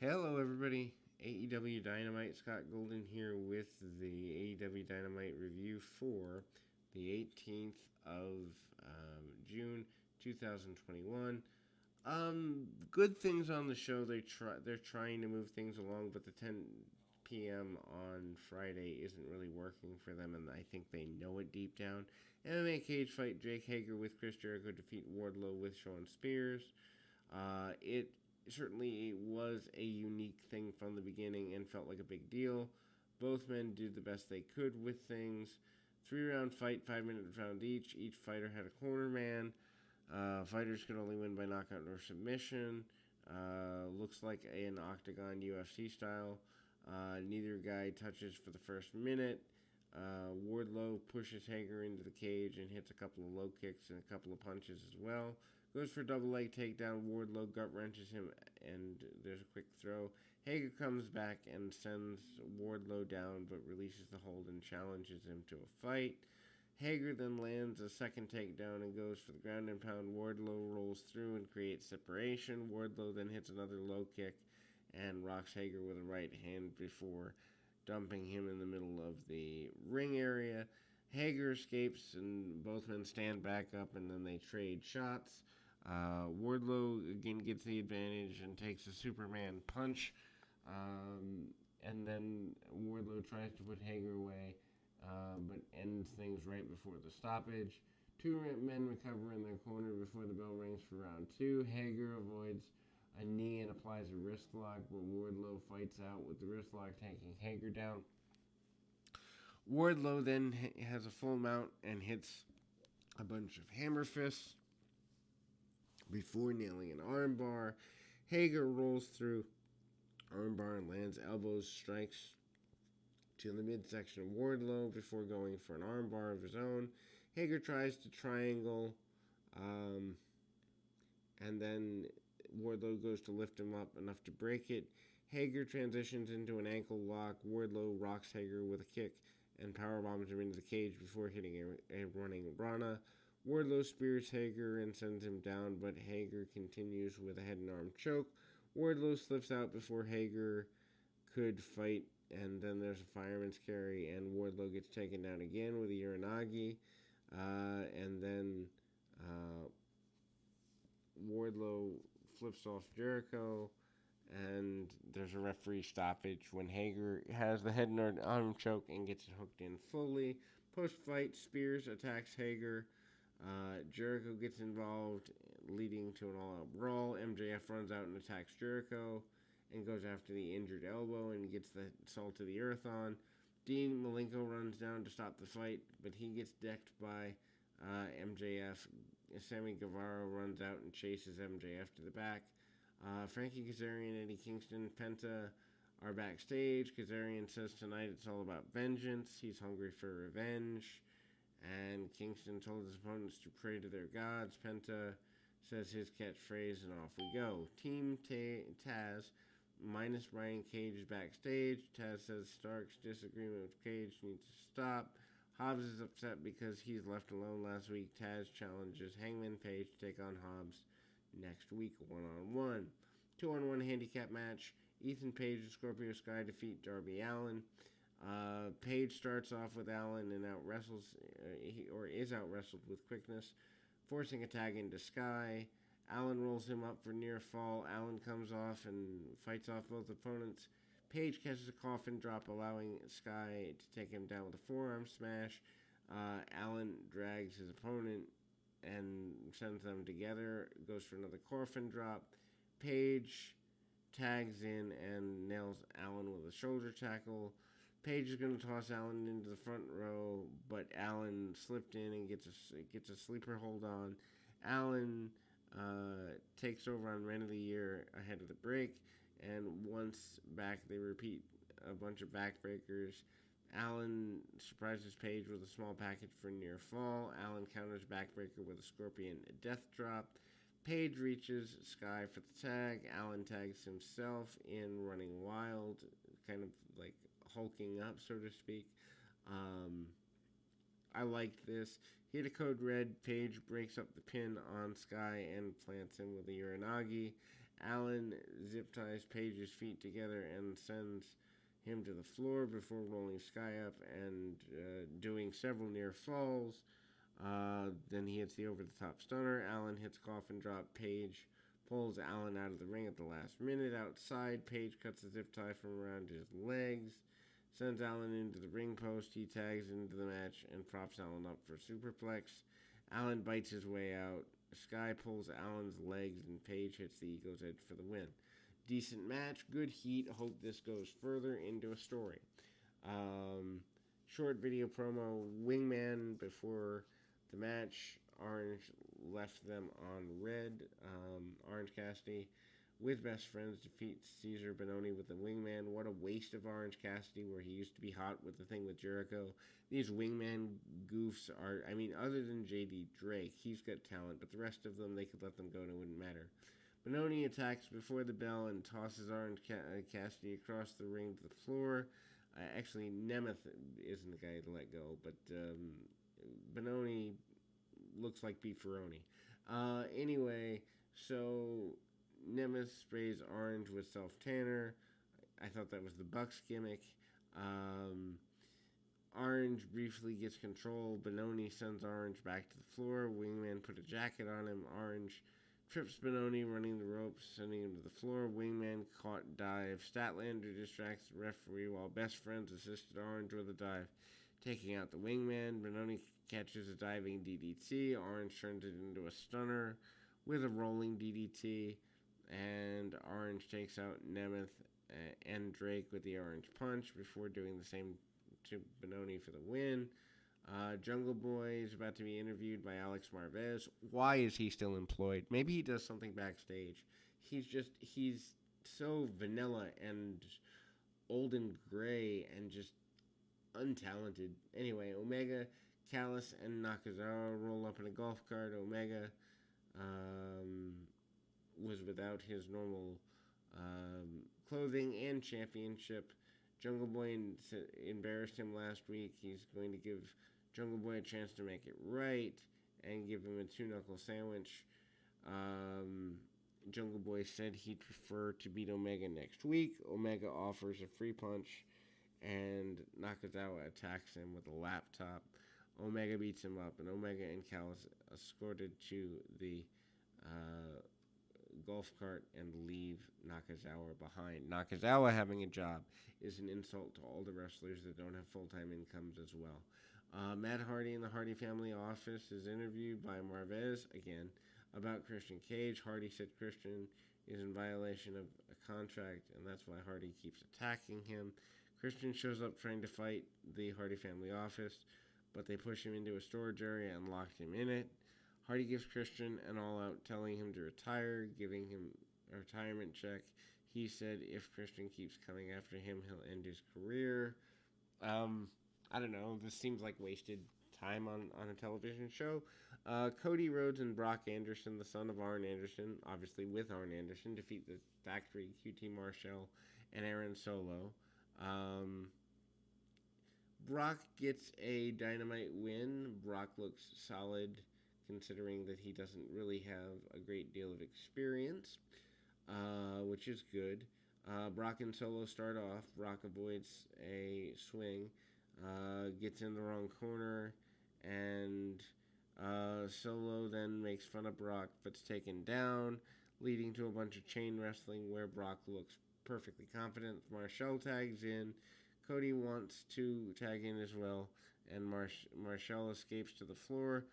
Hello, everybody. AEW Dynamite, Scott Golden here with the AEW Dynamite review for the 18th of June 2021. Good things on the show. They're trying to move things along, but the 10 p.m. on Friday isn't really working for them, and I think they know it deep down. MMA cage fight: Jake Hager with Chris Jericho defeat Wardlow with Shawn Spears. It certainly was a unique thing from the beginning and felt like a big deal. Both men did the best they could with things. 3 round fight, 5 minute round each. Each fighter had a corner man. Fighters could only win by knockout or submission. Looks like an octagon UFC style. Neither guy touches for the first minute. Wardlow pushes Hager into the cage and hits a couple of low kicks and a couple of punches as well. Goes for a double leg takedown. Wardlow gut wrenches him, and there's a quick throw. Hager comes back and sends Wardlow down, but releases the hold and challenges him to a fight. Hager then lands a second takedown and goes for the ground and pound. Wardlow rolls through and creates separation. Wardlow then hits another low kick and rocks Hager with a right hand before dumping him in the middle of the ring area. Hager escapes and both men stand back up and then they trade shots. Wardlow again gets the advantage and takes a Superman punch. And then Wardlow tries to put Hager away, but ends things right before the stoppage. Two men recover in their corner before the bell rings for round two. Hager avoids a knee and applies a wrist lock, but Wardlow fights out with the wrist lock, taking Hager down. Wardlow then has a full mount and hits a bunch of hammer fists before nailing an armbar. Hager rolls through armbar and lands elbows, strikes to the midsection of Wardlow before going for an armbar of his own. Hager tries to triangle, and then Wardlow goes to lift him up enough to break it. Hager transitions into an ankle lock. Wardlow rocks Hager with a kick and powerbombs him into the cage before hitting a running Rana. Wardlow spears Hager and sends him down, but Hager continues with a head and arm choke. Wardlow slips out before Hager could fight, and then there's a fireman's carry, and Wardlow gets taken down again with a Uranagi, and then Wardlow flips off Jericho, and there's a referee stoppage when Hager has the head and arm choke and gets it hooked in fully. Post-fight, Spears attacks Hager. Jericho gets involved, leading to an all-out brawl. MJF runs out and attacks Jericho and goes after the injured elbow and gets the salt to the earth on. Dean Malenko runs down to stop the fight, but he gets decked by MJF. Sammy Guevara runs out and chases MJF to the back. Frankie Kazarian, Eddie Kingston, Penta are backstage. Kazarian says tonight it's all about vengeance. He's hungry for revenge. And Kingston told his opponents to pray to their gods. Penta says his catchphrase, and off we go. Team Taz minus Brian Cage is backstage. Taz says Stark's disagreement with Cage needs to stop. Hobbs is upset because he's left alone last week. Taz challenges Hangman Page to take on Hobbs next week, 1-on-1. 2-on-1 handicap match. Ethan Page and Scorpio Sky defeat Darby Allin. Page starts off with Allin and is out wrestled with quickness, forcing a tag into Sky. Allin rolls him up for near fall. Allin comes off and fights off both opponents. Page catches a coffin drop, allowing Sky to take him down with a forearm smash. Allin drags his opponent and sends them together. Goes for another coffin drop. Page tags in and nails Allin with a shoulder tackle. Page is going to toss Allin into the front row, but Allin slipped in and gets a sleeper hold on. Allin takes over on Man of the Year ahead of the break, and once back, they repeat a bunch of backbreakers. Allin surprises Page with a small package for near fall. Allin counters backbreaker with a scorpion death drop. Page reaches Sky for the tag. Allin tags himself in running wild, kind of like hulking up, so to speak. I liked this. He had a code red. Page breaks up the pin on Sky and plants him with a Uranagi. Allen zip ties Page's feet together and sends him to the floor before rolling Sky up and doing several near falls. Then he hits the over-the-top stunner. Allen hits coffin drop. Page pulls Allen out of the ring at the last minute. Outside, Page cuts the zip tie from around his legs, sends Allen into the ring post. He tags into the match and props Allen up for a superplex. Allen bites his way out. Sky pulls Allen's legs and Page hits the Eagle's Edge for the win. Decent match, good heat. Hope this goes further into a story. Short video promo. Wingman before the match. Orange left them on red. Orange Cassidy with Best Friends defeats Cesar Bononi with the Wingman. What a waste of Orange Cassidy, where he used to be hot with the thing with Jericho. These Wingman goofs are, other than JD Drake, he's got talent, but the rest of them, they could let them go and it wouldn't matter. Bononi attacks before the bell and tosses Orange Cassidy across the ring to the floor. Actually, Nemeth isn't the guy to let go, but Bononi looks like Beefaroni. Anyway, so Nemeth sprays Orange with self-tanner. I thought that was the Bucks gimmick. Orange briefly gets control. Bononi sends Orange back to the floor. Wingman put a jacket on him. Orange trips Bononi, running the ropes, sending him to the floor. Wingman caught dive. Statlander distracts the referee while Best Friends assisted Orange with a dive, taking out the Wingman. Bononi catches a diving DDT. Orange turns it into a stunner with a rolling DDT. And Orange takes out Nemeth and Drake with the Orange Punch before doing the same to Bononi for the win. Jungle Boy is about to be interviewed by Alex Marvez. Why is he still employed? Maybe he does something backstage. He's so vanilla and old and gray and just untalented. Anyway, Omega, Callis, and Nakazawa roll up in a golf cart. Omega was without his normal clothing and championship. Jungle Boy embarrassed him last week. He's going to give Jungle Boy a chance to make it right and give him a two-knuckle sandwich. Jungle Boy said he'd prefer to beat Omega next week. Omega offers a free punch, and Nakazawa attacks him with a laptop. Omega beats him up, and Omega and Callis escorted to the golf cart and leave Nakazawa behind. Nakazawa having a job is an insult to all the wrestlers that don't have full-time incomes as well. Matt Hardy in the Hardy family office is interviewed by Marvez again about Christian Cage. Hardy said Christian is in violation of a contract, and that's why Hardy keeps attacking him. Christian shows up trying to fight the Hardy family office, but they push him into a storage area and lock him in it. Hardy gives Christian an all-out, telling him to retire, giving him a retirement check. He said if Christian keeps coming after him, he'll end his career. I don't know. This seems like wasted time on a television show. Cody Rhodes and Brock Anderson, the son of Arn Anderson, obviously with Arn Anderson, defeat the Factory, QT Marshall, and Aaron Solo. Brock gets a Dynamite win. Brock looks solid, considering that he doesn't really have a great deal of experience, which is good. Brock and Solo start off. Brock avoids a swing, gets in the wrong corner, and Solo then makes fun of Brock, but's taken down, leading to a bunch of chain wrestling where Brock looks perfectly confident. Marshall tags in. Cody wants to tag in as well, and Marshall escapes to the floor.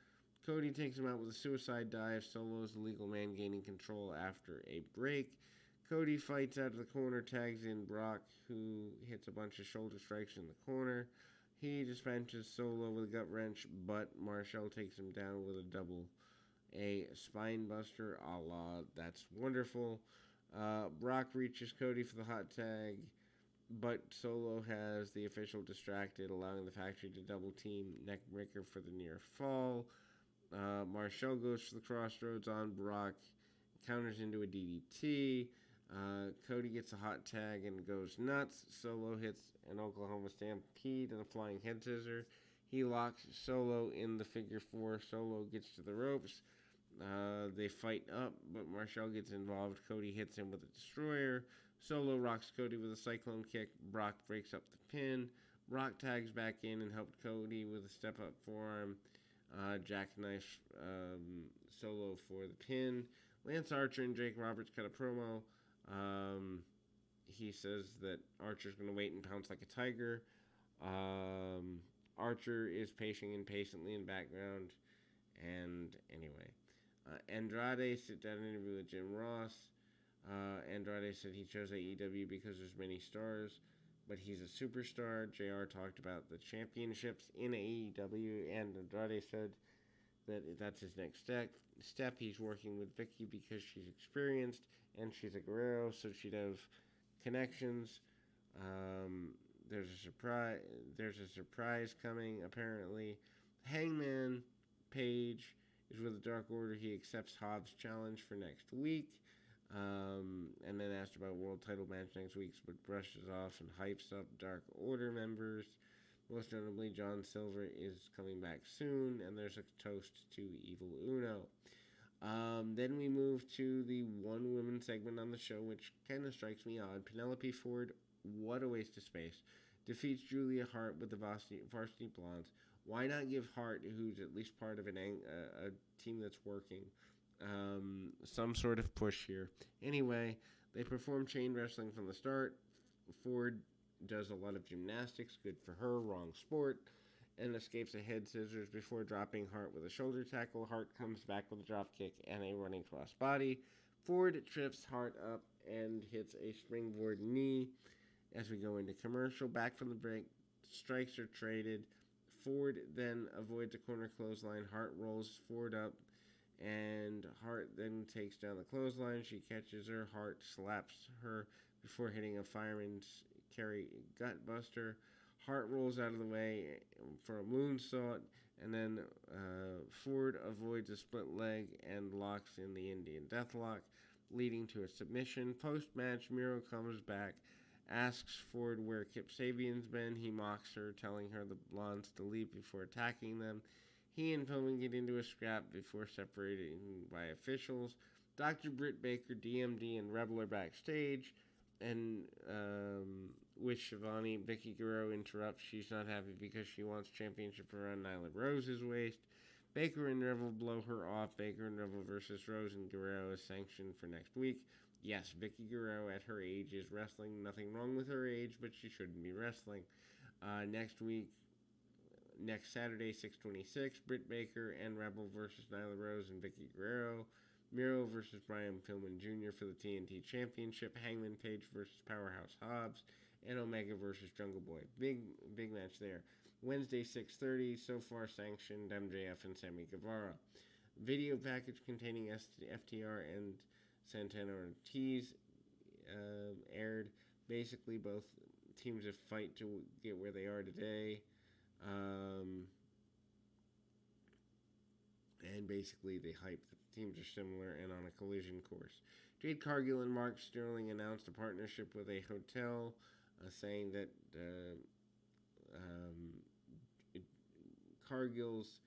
Cody takes him out with a suicide dive. Solo's the legal man gaining control after a break. Cody fights out of the corner, tags in Brock, who hits a bunch of shoulder strikes in the corner. He dispatches Solo with a gut wrench, but Marshall takes him down with a spine buster, a la That's Wonderful. Brock reaches Cody for the hot tag, but Solo has the official distracted, allowing the Factory to double team neckbreaker for the near fall. Marshall goes for the crossroads on Brock, counters into a DDT. Cody gets a hot tag and goes nuts. Solo hits an Oklahoma Stampede and a flying head scissor. He locks Solo in the figure four. Solo gets to the ropes. They fight up, but Marshall gets involved. Cody hits him with a destroyer. Solo rocks Cody with a cyclone kick. Brock breaks up the pin. Brock tags back in and helped Cody with a step up forearm. Jackknife Solo for the pin. Lance Archer and Jake Roberts cut a promo. He says that Archer's going to wait and pounce like a tiger. Archer is pacing impatiently in the background. And anyway, Andrade sit down interview with Jim Ross. Andrade said he chose AEW because there's many stars, but he's a superstar. JR talked about the championships in AEW, and Andrade said that that's his next step. He's working with Vicky because she's experienced and she's a Guerrero, so she'd have connections. There's a surprise coming apparently. Hangman Page is with the Dark Order. He accepts Hobbs' challenge for next week. And then asked about world title match next week, but brushes off and hypes up Dark Order members. Most notably, John Silver is coming back soon, and there's a toast to Evil Uno. Then we move to the one woman segment on the show, which kind of strikes me odd. Penelope Ford, what a waste of space, defeats Julia Hart with the Varsity Blondes. Why not give Hart, who's at least part of a team that's working, some sort of push here? Anyway, they perform chain wrestling from the start. Ford does a lot of gymnastics, good for her, wrong sport, and escapes a head scissors before dropping Hart with a shoulder tackle. Hart comes back with a drop kick and a running cross body. Ford trips Hart up and hits a springboard knee. As we go into commercial, back from the break, strikes are traded. Ford then avoids a corner clothesline. Hart rolls Ford up, and Hart then takes down the clothesline. She catches her. Hart slaps her before hitting a fireman's carry gutbuster. Hart rolls out of the way for a moonsault, and then Ford avoids a split leg and locks in the Indian Deathlock, leading to a submission. Post-match, Miro comes back, asks Ford where Kip Sabian's been. He mocks her, telling her the Blondes to leave before attacking them. He and Pillman get into a scrap before separating by officials. Dr. Britt Baker, DMD, and Rebel are backstage, and with Shivani, Vicky Guerrero interrupts. She's not happy because she wants championship around Nyla Rose's waist. Baker and Rebel blow her off. Baker and Rebel versus Rose and Guerrero is sanctioned for next week. Yes, Vicky Guerrero at her age is wrestling. Nothing wrong with her age, but she shouldn't be wrestling. Next Saturday, 6/26, Britt Baker and Rebel versus Nyla Rose and Vicky Guerrero. Miro versus Brian Pillman Jr. for the TNT Championship. Hangman Page versus Powerhouse Hobbs. And Omega versus Jungle Boy. Big match there. Wednesday, 6:30, so far sanctioned MJF and Sammy Guevara. Video package containing FTR and Santana Ortiz aired. Basically, both teams have fight to get where they are today. And basically, they hype that the teams are similar and on a collision course. Jade Cargill and Mark Sterling announced a partnership with a hotel, saying that Cargill's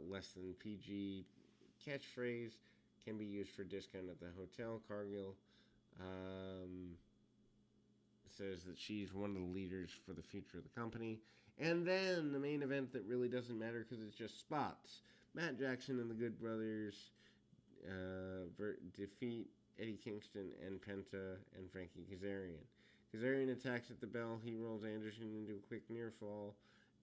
less than PG catchphrase can be used for discount at the hotel. Cargill says that she's one of the leaders for the future of the company. And then the main event that really doesn't matter because it's just spots. Matt Jackson and the Good Brothers defeat Eddie Kingston and Penta and Frankie Kazarian. Kazarian attacks at the bell. He rolls Anderson into a quick near fall,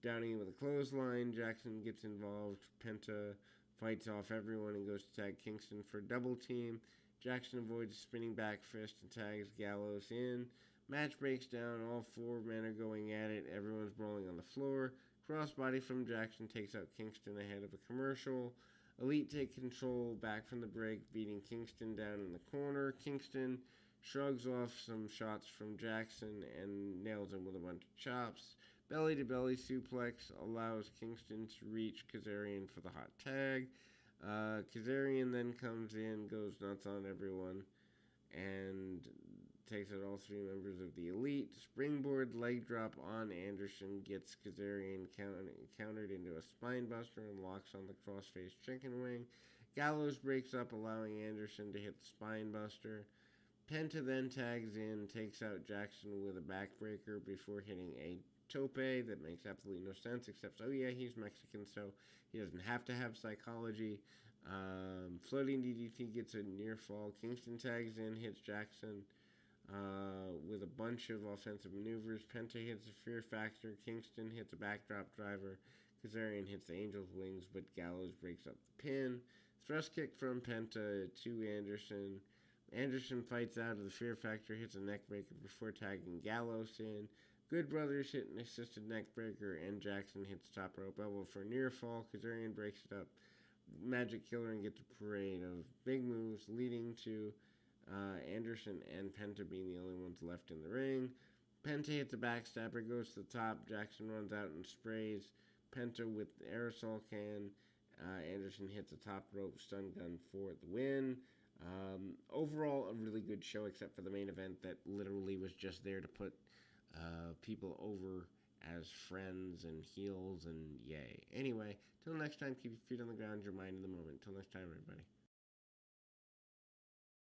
downing him with a clothesline. Jackson gets involved. Penta fights off everyone and goes to tag Kingston for a double team. Jackson avoids a spinning back fist and tags Gallows in. Match breaks down. All four men are going at it. Everyone's rolling on the floor. Crossbody from Jackson takes out Kingston ahead of a commercial. Elite take control back from the break, beating Kingston down in the corner. Kingston shrugs off some shots from Jackson and nails him with a bunch of chops. Belly-to-belly suplex allows Kingston to reach Kazarian for the hot tag. Kazarian then comes in, goes nuts on everyone, and takes out all three members of the Elite. Springboard leg drop on Anderson gets Kazarian countered into a spine buster and locks on the crossface chicken wing. Gallows breaks up, allowing Anderson to hit the spine buster. Penta then tags in, takes out Jackson with a backbreaker before hitting a tope that makes absolutely no sense, except, oh yeah, he's Mexican, so he doesn't have to have psychology. Floating DDT gets a near fall. Kingston tags in, hits Jackson with a bunch of offensive maneuvers. Penta hits a Fear Factor. Kingston hits a backdrop driver. Kazarian hits the Angel's Wings, but Gallows breaks up the pin. Thrust kick from Penta to Anderson. Anderson fights out of the Fear Factor, hits a neckbreaker before tagging Gallows in. Good Brothers hit an assisted neckbreaker, and Jackson hits top rope elbow for a near fall. Kazarian breaks it up. Magic Killer and gets a parade of big moves, leading to Anderson and Penta being the only ones left in the ring. Penta hits a backstabber, goes to the top. Jackson runs out and sprays Penta with the aerosol can. Anderson hits a top rope stun gun for the win. Overall, a really good show, except for the main event that literally was just there to put people over as friends and heels and yay. Anyway, till next time, keep your feet on the ground, your mind in the moment. Till next time, everybody.